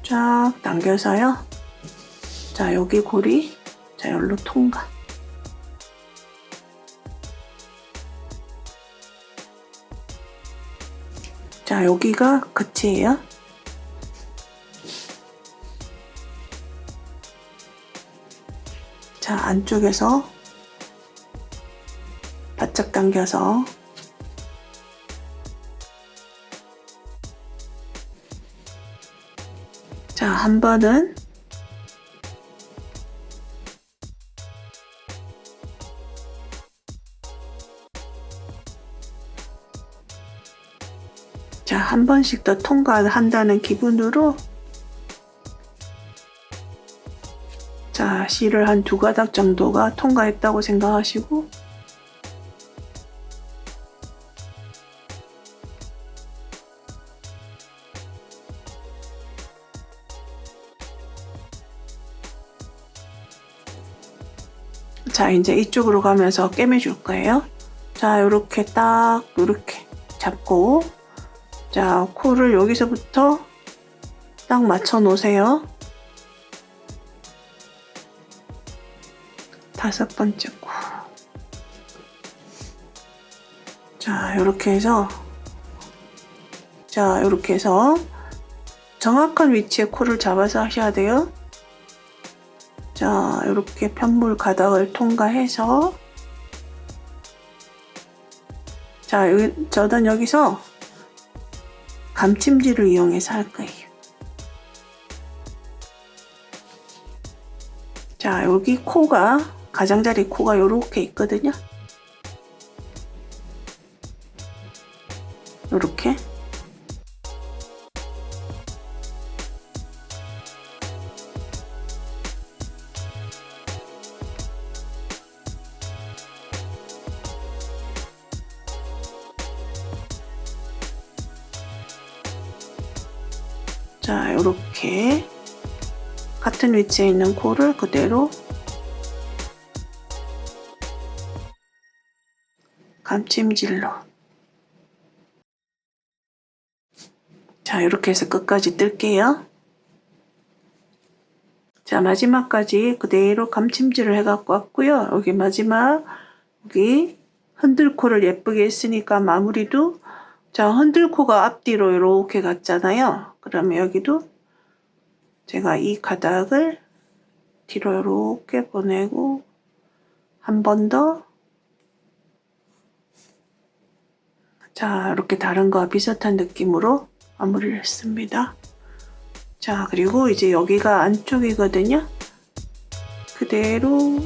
쫙 당겨서요. 자, 여기 고리, 자, 여기로 통과. 자, 여기가 끝이에요. 자, 안쪽에서 바짝 당겨서 자, 한 번은 자, 한 번씩 더 통과한다는 기분으로 자, 실을 한 2가닥 정도가 통과했다고 생각하시고 자, 이제 이쪽으로 가면서 꿰매줄 거예요. 자, 요렇게 딱 요렇게 잡고 자, 코를 여기서부터 딱 맞춰 놓으세요. 5번째 코. 자, 요렇게 해서 자, 요렇게 해서 정확한 위치에 코를 잡아서 하셔야 돼요. 자, 요렇게 편물 가닥을 통과해서 자, 저는 여기서 감침질을 이용해서 할 거예요. 자, 여기 코가 가장자리 코가 요렇게 있거든요. 요렇게 자, 요렇게 같은 위치에 있는 코를 그대로 감침질로 자, 이렇게 해서 끝까지 뜰게요. 자, 마지막까지 그대로 감침질을 해갖고 왔고요. 여기 마지막 여기 흔들코를 예쁘게 했으니까 마무리도 자, 흔들코가 앞뒤로 이렇게 갔잖아요. 그러면 여기도 제가 이 가닥을 뒤로 이렇게 보내고 한 번 더 자, 이렇게 다른 거와 비슷한 느낌으로 마무리를 했습니다. 자, 그리고 이제 여기가 안쪽이거든요. 그대로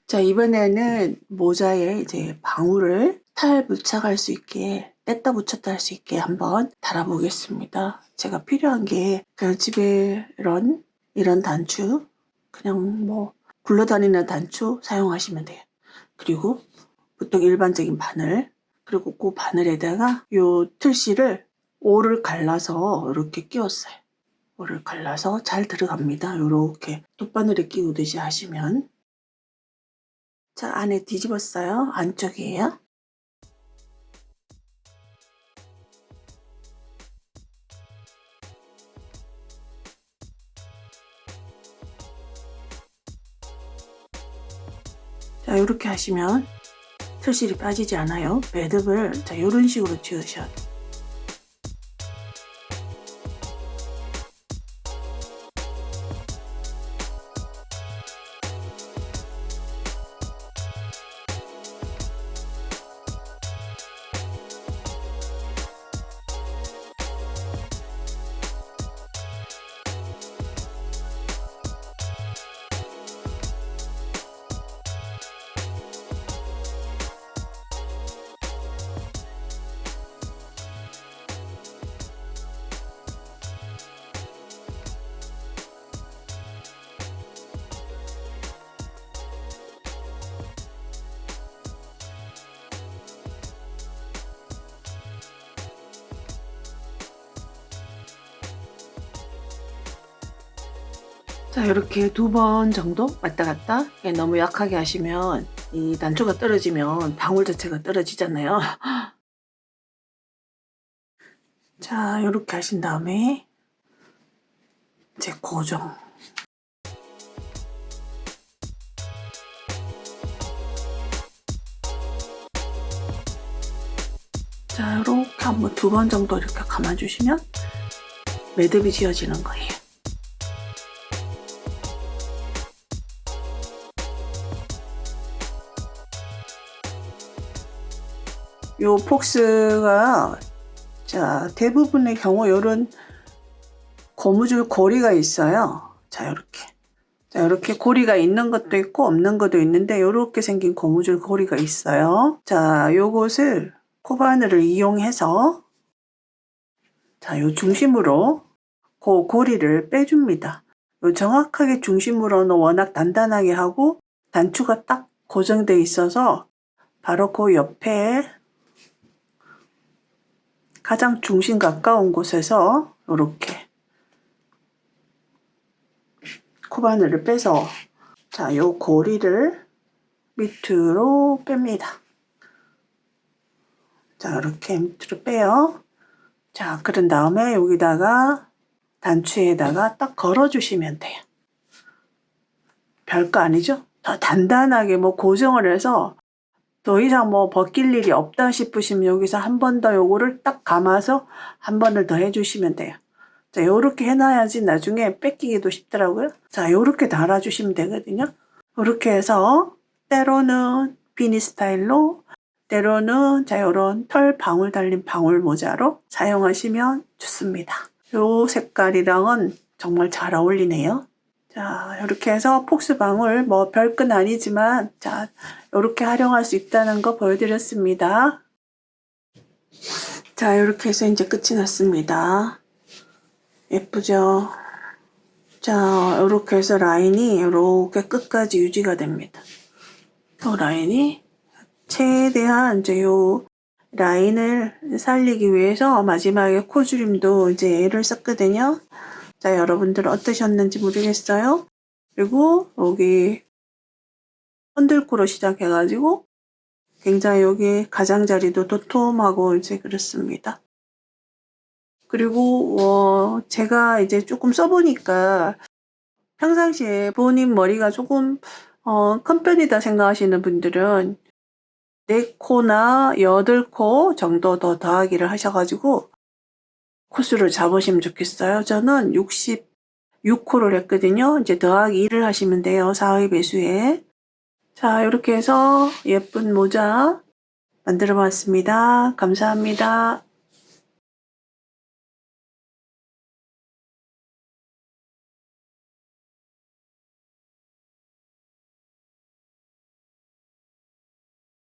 자, 이번에는 모자에 이제 방울을 탈 부착할 수 있게 뗐다 붙였다 할 수 있게 한번 달아보겠습니다. 제가 필요한 게 그냥 집에 이런 단추 그냥 뭐 굴러다니는 단추 사용하시면 돼요. 그리고 보통 일반적인 바늘 그리고 그 바늘에다가 요 틀실을 오를 갈라서 이렇게 끼웠어요. 오를 갈라서 잘 들어갑니다. 이렇게 돗바늘에 끼우듯이 하시면 자, 안에 뒤집었어요. 안쪽이에요. 자, 이렇게 하시면 틀실이 빠지지 않아요. 매듭을 자 이런 식으로 지으셔야 돼요. 자 이렇게 2번 정도 왔다 갔다. 너무 약하게 하시면 이 단추가 떨어지면 방울 자체가 떨어지잖아요. 자 이렇게 하신 다음에 이제 고정. 자 이렇게 한번 2번 정도 이렇게 감아주시면 매듭이 지어지는 거예요. 요 폭스가 자 대부분의 경우 요런 고무줄 고리가 있어요. 자 이렇게 고리가 있는 것도 있고 없는 것도 있는데 이렇게 생긴 고무줄 고리가 있어요. 자 요것을 코바늘을 이용해서 자 요 중심으로 그 고리를 빼줍니다. 요 정확하게 중심으로는 워낙 단단하게 하고 단추가 딱 고정돼 있어서 바로 그 옆에 가장 중심 가까운 곳에서 이렇게 코바늘을 빼서 자, 요 고리를 밑으로 뺍니다. 자, 이렇게 밑으로 빼요. 자, 그런 다음에 여기다가 단추에다가 딱 걸어주시면 돼요. 별거 아니죠? 더 단단하게 뭐 고정을 해서 더 이상 뭐 벗길 일이 없다 싶으시면 여기서 한 번 더 요거를 딱 감아서 한 번을 더 해주시면 돼요. 자, 요렇게 해놔야지 나중에 뺏기기도 쉽더라고요. 자, 요렇게 달아주시면 되거든요. 요렇게 해서 때로는 비니 스타일로 때로는 자, 요런 털 방울 달린 방울 모자로 사용하시면 좋습니다. 요 색깔이랑은 정말 잘 어울리네요. 자, 이렇게 해서 폭스 방울 뭐 별건 아니지만 자, 이렇게 활용할 수 있다는 거 보여드렸습니다. 자, 이렇게 해서 이제 끝이 났습니다. 예쁘죠? 자, 이렇게 해서 라인이 이렇게 끝까지 유지가 됩니다. 이 라인이 최대한 이제 요 라인을 살리기 위해서 마지막에 코줄임도 이제 애를 썼거든요. 자, 여러분들 어떠셨는지 모르겠어요. 그리고 여기 헌들코로 시작해가지고 굉장히 여기 가장자리도 도톰하고 이제 그렇습니다. 그리고 제가 이제 조금 써보니까 평상시에 본인 머리가 조금 큰 편이다 생각하시는 분들은 4코나 8코 정도 더 더하기를 하셔가지고 코수를 잡으시면 좋겠어요. 저는 66코를 했거든요. 이제 더하기 1을 하시면 돼요. 4의 배수에. 자, 이렇게 해서 예쁜 모자 만들어 봤습니다. 감사합니다.